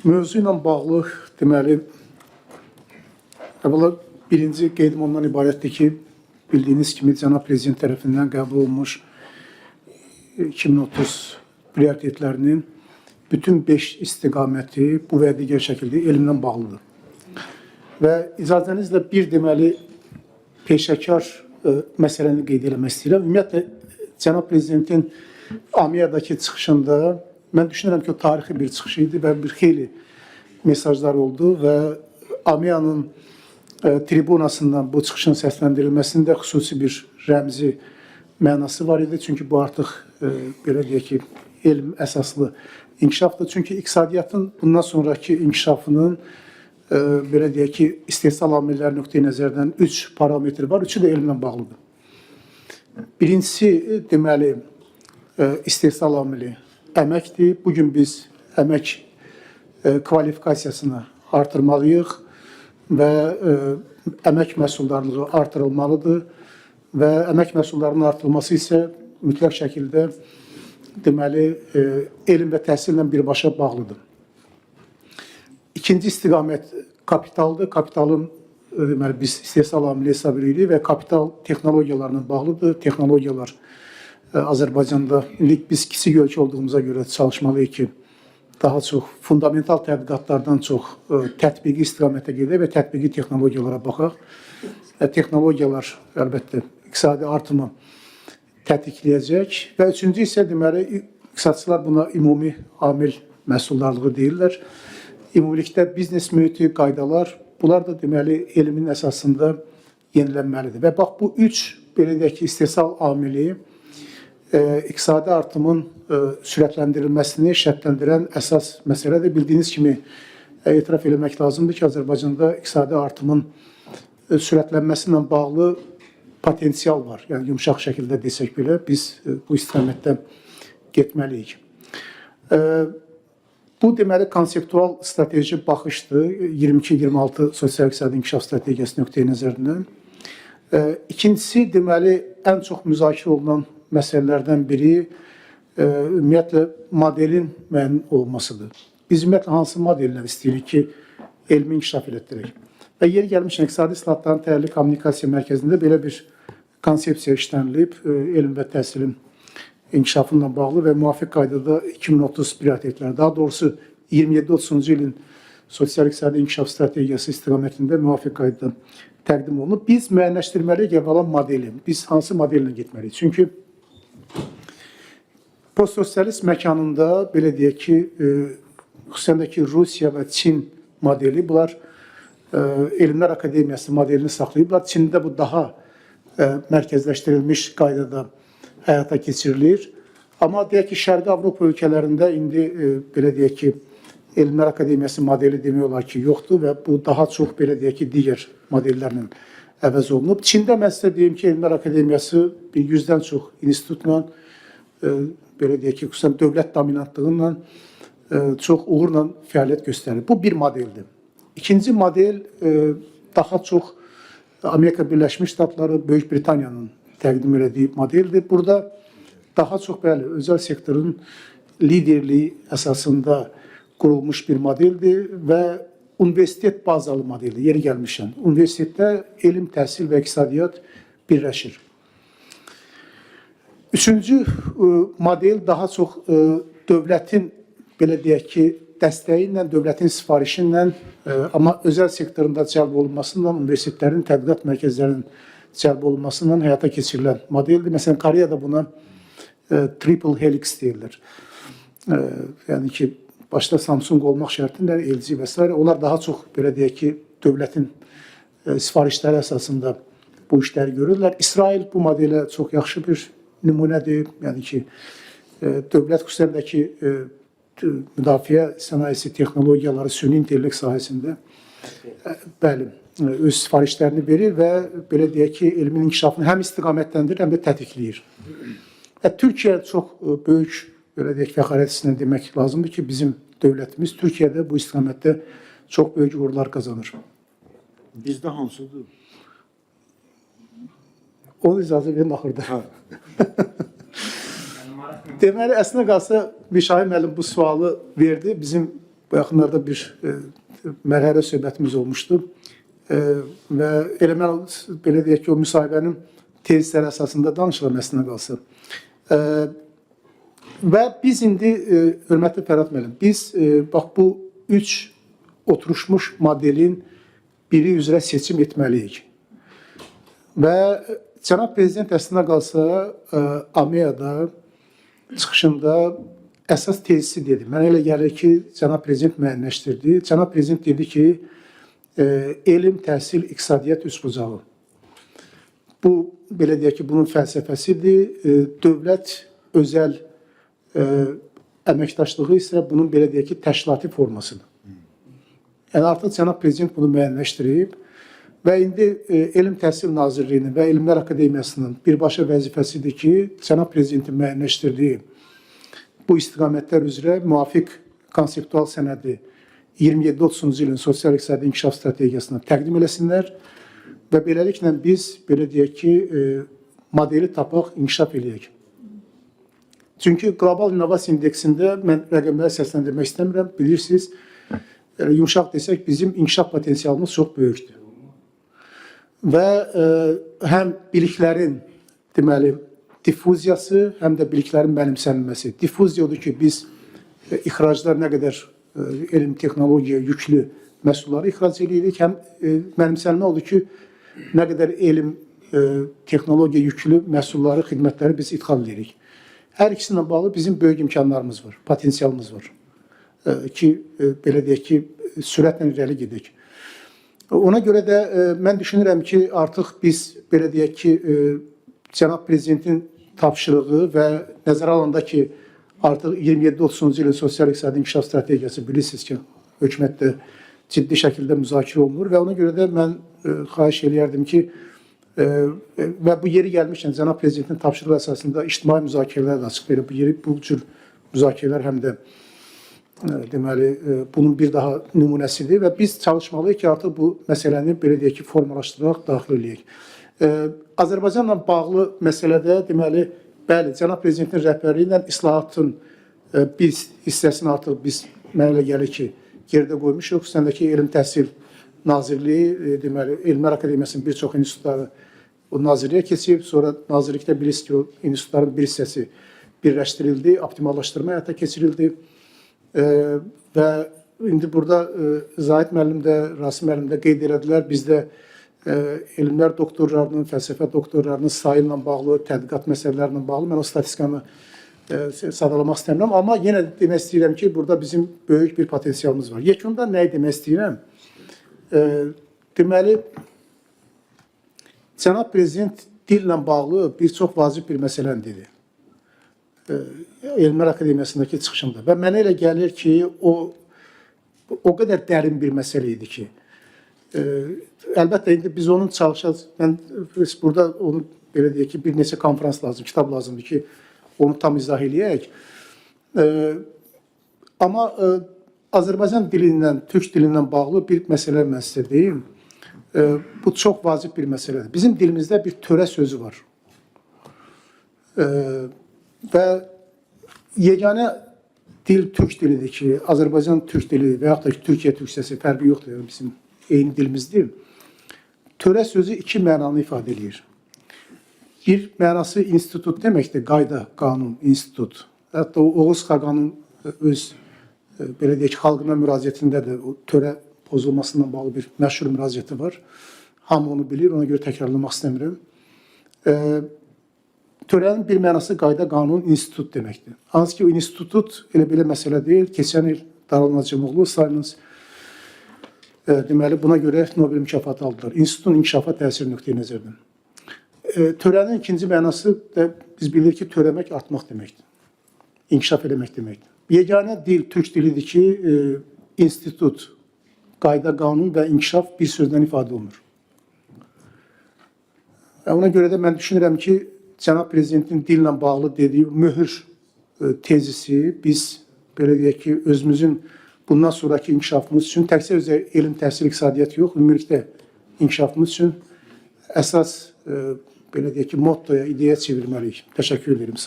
Mövzu ilə bağlı deməli, əvvəla birinci qeydim ondan ibarətdir ki, bildiyiniz kimi Cənab Prezident tərəfindən qəbul olunmuş 2030 prioritetlərinin bütün 5 istiqaməti bu və digər şəkildə elmlə bağlıdır. Və icazənizlə bir deməli peşəkar məsələni qeyd eləmək istəyirəm. Ümumiyyətlə, Cənab Prezidentin AMİA'dakı çıxışında mən düşünürəm ki, o tarixi bir çıxış idi və bir xeyli mesajlar oldu və AMİA'nın tribunasından bu çıxışın səsləndirilməsində xüsusi bir rəmzi mənası var idi. Çünki bu artıq belə deyək ki, elm əsaslı inkişafdır. Çünki iqtisadiyyatın bundan sonraki inkişafının belə deyək ki, istehsal amilləri nöqteyi nəzərdən 3 parametri var. Üçü də elmlə bağlıdır. Birincisi, deməli, istehsal amili əməkdir. Bugün biz əmək kvalifikasiyasını artırmalıyıq və əmək məhsuldarlığı artırılmalıdır və əmək məhsullarının artırılması isə mütləq şəkildə deməli, elm və təhsillə birbaşa bağlıdır. İkinci istiqamət kapitaldır. Kapitalın deməli, biz istehsal amili hesab edirik və kapital texnologiyalarla bağlıdır. Texnologiyalar Azərbaycanda biz kiçik ölkə olduğumuza görə çalışmalıyıq ki, daha çox fundamental tədqiqatlardan çox tətbiqi istiqamətə gedək və tətbiqi texnologiyalara baxaq. Texnologiyalar əlbəttə iqtisadi artımı tətikləyəcək və üçüncü isə deməli, iqtisadçılar buna ümumi amil məhsuldarlığı deyirlər. Ümumilikdə biznes mühiti, qaydalar, bunlar da deməli, elmin əsasında yenilənməlidir. Və bax, bu üç, belə deyək ki, istehsal amili iqtisadi artımın sürətləndirilməsini şərtləndirən əsas məsələdir. Bildiyiniz kimi, etiraf eləmək lazımdır ki, Azərbaycanda iqtisadi artımın sürətlənməsi ilə bağlı potensial var. Yəni, yumuşaq şəkildə desək belə, biz bu istiqamətdə getməliyik. Bu, deməli, konseptual strateji baxışdır. 22-26 sosial-iqtisadi inkişaf strategiyası nöqteyi nəzərindən. İkincisi, deməli, ən çox müzakirə olunan məsələlərdən biri ümumiyyətlə modelin müəyyən olmasıdır. Biz ümumiyyətlə hansı modellə istəyirik ki, elmi inkişaf elətdirək. Və yeri gəlmişən İqtisadi İslahatların Təhlili Kommunikasiya Mərkəzində belə bir konsepsiya işlənilib, elm və təhsilin inkişafından bağlı və müvafiq qaydada 2030 prioritetləri, daha doğrusu 27-30-cu ilin sosial-iqtisadi inkişaf strategiyası istiqamətində müvafiq qaydada təqdim olunub. Biz müəyyənləşdirməliyik əvvəla modeli. Biz hansı modellə getməliyik? Çünki postsosialist məkanında, belə deyək ki, xüsusən də ki, Rusiya və Çin modeli, bunlar Elmlər Akademiyası modelini saxlayıblar. Çində bu daha mərkəzləşdirilmiş qaydada həyata keçirilir. Amma deyək ki, Şərqi Avropa ölkələrində indi belə deyək ki, Elmlər Akademiyası modeli demək olar ki, yoxdur və bu daha çox belə deyək ki, digər modellərlə əvəz olunub. Çində mən sizə deyim ki, Elmlər Akademiyası 100-dən çox institutla, belə deyək ki, xüsusən dövlət dominantlığıyla çox uğurla fəaliyyət göstərir. Bu bir modeldir. İkinci model daha çox Amerika Birləşmiş Ştatları, Böyük Britaniyanın təqdim elədiyi modeldir. Burada daha çox bəli, özəl sektorun liderliyi əsasında qurulmuş bir modeldir və universitet bazalı modeldir, yeri gəlmişən. Universitetdə elm, təhsil və iqtisadiyyat birləşir. Üçüncü model daha çox dövlətin, belə deyək ki, dəstəyi ilə, dövlətin sifarişi ilə, amma özəl sektorunda cəlb olunmasından, universitetlərin, tədqiqat mərkəzlərinin cəlb olunmasından həyata keçirilən modeldir. Məsələn, Koreyada buna triple helix deyilir. Yəni ki, başda Samsung olmaq şərtində LG və s. Onlar daha çox, belə deyək ki, dövlətin sifarişləri əsasında bu işləri görürlər. İsrail bu modelə çox yaxşı bir nümunədir. Yəni ki, dövlət xüsusən də ki, müdafiə sənayesi texnologiyaları, süni intellekt sahəsində bəli, öz sifarişlərini verir və belə deyək ki, elmin inkişafını həm istiqamətləndirir, həm də tətikləyir. Türkiyə çox böyük, belə deyək, fəxarət hissinə demək lazımdır ki, bizim dövlətimiz Türkiyədə bu istiqamətdə çox böyük uğurlar qazanır. Bizdə hansıdır? Onu icazə verin axırda. Deməli, əslində qalsa Müşahi müəllim bu sualı verdi. Bizim Bu yaxınlarda bir mərhələ söhbətimiz olmuşdu. Və elə mən belə deyək ki, o müsahibənin tezisləri əsasında danışıram əslində qalsa. Və biz indi, hörmətli Fərhad müəllim, biz bax bu 3 oturuşmuş modelin biri üzrə seçim etməliyik. Və cənab prezident əslində qalsa AMEA-da çıxışında əsas tezisi dedi. Mənə elə gəlir ki, cənab prezident müəyyənləşdirdi. Cənab prezident dedi ki, elm, təhsil, iqtisadiyyat üçbucağı. Bu, belə deyək ki, bunun fəlsəfəsidir. Dövlət, özəl əməkdaşlığı isə bunun, belə deyək ki, təşkilati formasıdır. Yəni, artıq cənab prezident bunu müəyyənləşdirib və indi Elm Təhsil Nazirliyinin və Elmlər Akademiyasının birbaşa vəzifəsidir ki, cənab prezidentin müəyyənləşdirdiyi bu istiqamətlər üzrə müvafiq konseptual sənədi 27-30-cu ilin sosial-iqtisadi inkişaf strategiyasına təqdim eləsinlər və beləliklə biz, belə deyək ki, modeli tapaq, inkişaf eləyək. Çünki Qlobal İnnovasiya İndeksində mən rəqəmləri səsləndirmək istəmirəm, bilirsiniz, yumuşaq desək, bizim inkişaf potensialımız çox böyükdür. Və həm biliklərin, deməli, difuziyası, həm də biliklərin mənimsənilməsi. Difuziya odur ki, biz ixraclar nə qədər elm, texnologiya yüklü məhsulları ixrac edirik, həm mənimsənilmə odur ki, nə qədər elm, texnologiya yüklü məhsulları, xidmətləri biz idxal edirik. Hər ikisindən bağlı bizim böyük imkanlarımız var, potensialımız var ki, belə deyək ki, sürətlə irəli gedək. Ona görə də mən düşünürəm ki, artıq biz, belə deyək ki, cənab prezidentin tapşırığı və nəzərə alanda ki, artıq 27-30-cu ilin sosial-iqtisadi inkişaf strategiyası bilirsiniz ki, hökumətdə ciddi şəkildə müzakirə olunur və ona görə də mən xahiş eləyərdim ki, və bu yeri gəlmişkən cənab prezidentin tapşırığı əsasında ictimai müzakirələr də açıq verir. Bu cür müzakirələr həm də deməli, bunun bir daha nümunəsidir və biz çalışmalıyıq ki, artıq bu məsələni belə deyək ki, formalaşdıraq, daxil eləyək. Azərbaycanla bağlı məsələdə deməli, bəli, cənab prezidentin rəhbərliyi ilə islahatın bir hissəsini artıq biz mənə elə gəlir ki, geridə qoymuşuq. Xüsusən də ki, Elm Təhsil Nazirliyi, deməli, Elmlər Akademiyasının bir çox institutları o nazirliyə keçib, sonra nazirlikdə bilirsiniz ki, o institutların bir hissəsi birləşdirildi, optimallaşdırma həyata keçirildi. Və indi burada Zahid müəllim də, Rasim müəllim də qeyd elədilər, bizdə elmlər doktorlarının, fəlsəfə doktorlarının sayı ilə bağlı, tədqiqat məsələlərlə bağlı, mən o statistikanı sadalamaq istəmirəm, amma yenə demək istəyirəm ki, burada bizim böyük bir potensialımız var. Yekunda nəyi demək istəyirəm? Deməli, cənab prezident dillə bağlı bir çox vacib bir məsələni dedi. Elmlər Akademiyasındakı çıxışında və mənə elə gəlir ki, o qədər dərin bir məsələ idi ki, əlbəttə indi biz onun çalışacağız, mən burada onu belə deyək ki, bir neçə konferans lazım, kitab lazımdır ki, onu tam izah eləyək. Amma Azərbaycan dilindən, türk dilindən bağlı bir məsələ mən sizə deyim. Bu çox vacib bir məsələdir. Bizim dilimizdə bir törə sözü var. Və yeganə dil türk dilidir ki, Azərbaycan türk dili və yaxud da ki, Türkiyə türkçəsi fərqi yoxdur, bizim eyni dilimizdir. Törə sözü iki mənanı ifadə edir. Bir mənası institut deməkdir, qayda, qanun, institut. Hətta Oğuz Xaqanın öz, belə deyək, xalqına müraciətində də o törə pozulmasından bağlı bir məşhur müraciəti var. Hamı onu bilir, ona görə təkrarlamaq istəmirəm. Törənin bir mənası qayda, qanun, institut deməkdir. Hansı ki, o institut elə belə məsələ deyil. Keçən il Darul Cəmoğlu sayınız deməli, buna görə Nobel mükafatı aldılar. İnstitutun inkişafa təsir nöqteyi nəzərdən. Törənin ikinci mənası da biz bilirik ki, törəmək artmaq deməkdir. İnkişaf eləmək deməkdir. Yeganə dil türk dilidir ki, institut, qayda, qanun və inkişaf bir sözdən ifadə olunur. Ona görə də mən düşünürəm ki, cənab prezidentin dillə bağlı dediyi mühür tezisi biz, belə deyək ki, özümüzün bundan sonraki inkişafımız üçün, təkcə özə elm, təhsil, iqtisadiyyat yox, ümumilikdə inkişafımız üçün əsas, belə deyək ki, mottoya, ideya çevirməliyik. Təşəkkür ederim, sağ olun.